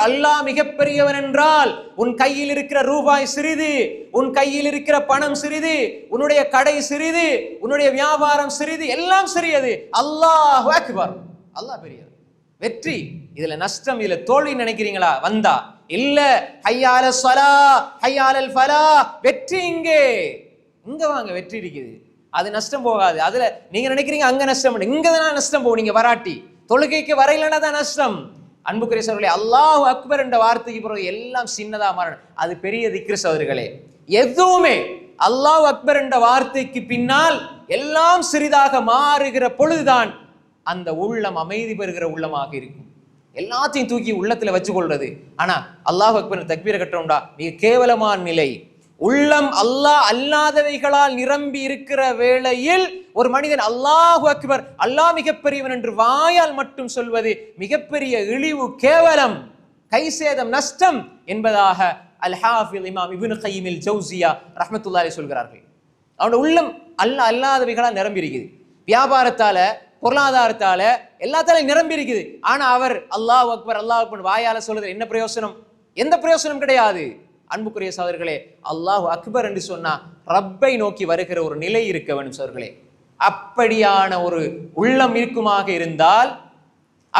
அல்லாஹ் மிகப்பெரியவன் என்றால் உன் கையில் இருக்கிற ரூபாய் சிறிது, உன் கையில் இருக்கிற பணம் சிறிது, உன்னுடைய கடை சிறிது, உன்னுடைய வியாபாரம் சிறிது, எல்லாம் சிறியது. அல்லாஹு அக்பர், அல்லாஹ் பெரியவர். வெற்றி இதுல நஷ்டம், இதுல தோல்வி நினைக்கிறீங்களா? வந்தா இல்ல, ஹய்யால ஸலா ஹய்யாலல் ஃபலா, வெற்றி இங்கே, இங்க வாங்க, வெற்றி இருக்குது. அது நஷ்டம் போகாது. அதுல நீங்க நினைக்கிறீங்க அங்க நஷ்டம், இங்க தான் நஷ்டம் போகும். நீங்க வராட்டி தொழுகைக்கு வரையிலன்னா தான் நஷ்டம். அன்புக்குரிய சகோதரர்களே, அல்லாஹு அக்பர் என்ற வார்த்தைக்கு பிறகு எல்லாம் சின்னதா மாறணும். அது பெரிய திக்ர் சகோதரர்களே. எதுவுமே அல்லாஹு அக்பர் என்ற வார்த்தைக்கு பின்னால் எல்லாம் சிறிதாக மாறுகிற பொழுதுதான் அந்த உள்ளம் அமைதி பெறுகிற உள்ளமாக இருக்கும். எல்லாத்தையும் தூக்கி உள்ளத்துல வச்சு கொள்றது. ஆனா அல்லாஹு அக்பர் தக்பீரை கட்டுறோம்டா, மிக கேவலமான நிலை. உள்ளம் அல்லாஹ் அல்லாதவைகளால் நிரம்பி இருக்கிற வேளையில் ஒரு மனிதன் அல்லாஹு அக்பர், அல்லாஹ் மிகப்பெரியவன் என்று வாயால் மட்டும் சொல்வது மிகப்பெரிய இழிவு, கேவலம், கைசேதம், நஷ்டம் என்பதாக அல் ஹாஃபிஸ் இமாம் இப்னு கய்யிம் அல் ஜௌசியா ரஹ்மத்துல்லாஹி அலைஹி சொல்கிறார்கள். அவனுடைய உள்ளம் அல்லாஹ் அல்லாதவைகளால் நிரம்பி இருக்குது. வியாபாரத்தால, பொருளாதாரத்தால, எல்லாத்தாலும் நிரம்பி இருக்குது. ஆனா அவர் அல்லாஹ் அக்பர் அல்லாஹ் அக்பர் வாயால சொல்றது என்ன பிரயோசனம்? எந்த பிரயோசனம் கிடையாது. அன்புக்குரிய சகோதரர்களே, அல்லாஹ் அக்பர் என்று சொன்னா ரப்பை நோக்கி வருகிற ஒரு நிலை இருக்க வேண்டும் சகோதரர்களே. அப்படியான ஒரு உள்ளம் இருக்குமாக இருந்தால்,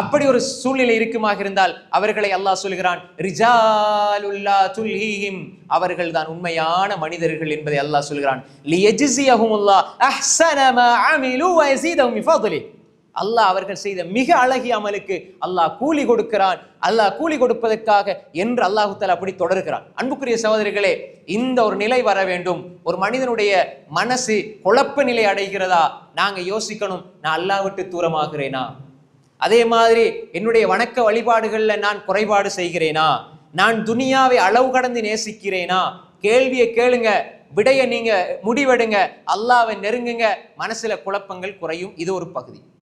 அப்படி ஒரு சூழ்நிலை இருக்குமாக இருந்தால் அவர்களை அல்லாஹ் சொல்கிறான், ரிஜாலுல்லா துல்ஹீஹிம், அவர்கள் தான் உண்மையான மனிதர்கள் என்பதை அல்லாஹ் சொல்கிறான். லியஜ்ஸியஹுமுல்லாஹ் அஹ்ஸன மா அமிலு வ யஸீதஹும் மின் ஃபத்லிஹி, அல்லாஹ் அவர்கள் செய்த மிக அழகிய அமலுக்கு அல்லாஹ் கூலி கொடுக்கிறான். அல்லாஹ் கூலி கொடுப்பதற்காக என்று அல்லாஹு தஆலா அப்படி தொடர்கிறான். அன்புக்குரிய சகோதரர்களே, இந்த ஒரு நிலை வர வேண்டும். ஒரு மனிதனுடைய மனசு குழப்ப நிலை அடைகிறதா, நாங்க யோசிக்கணும், நான் அல்லாஹ் விட்டு தூரமாகிறேனா? அதே மாதிரி என்னுடைய வணக்க வழிபாடுகள்ல நான் குறைபாடு செய்கிறேனா? நான் துனியாவை அளவு கடந்து நேசிக்கிறேனா? கேள்வியை கேளுங்க, விடைய நீங்க முடிவெடுங்க, அல்லாஹ்வை நெருங்குங்க, மனசுல குழப்பங்கள் குறையும். இது ஒரு பகுதி.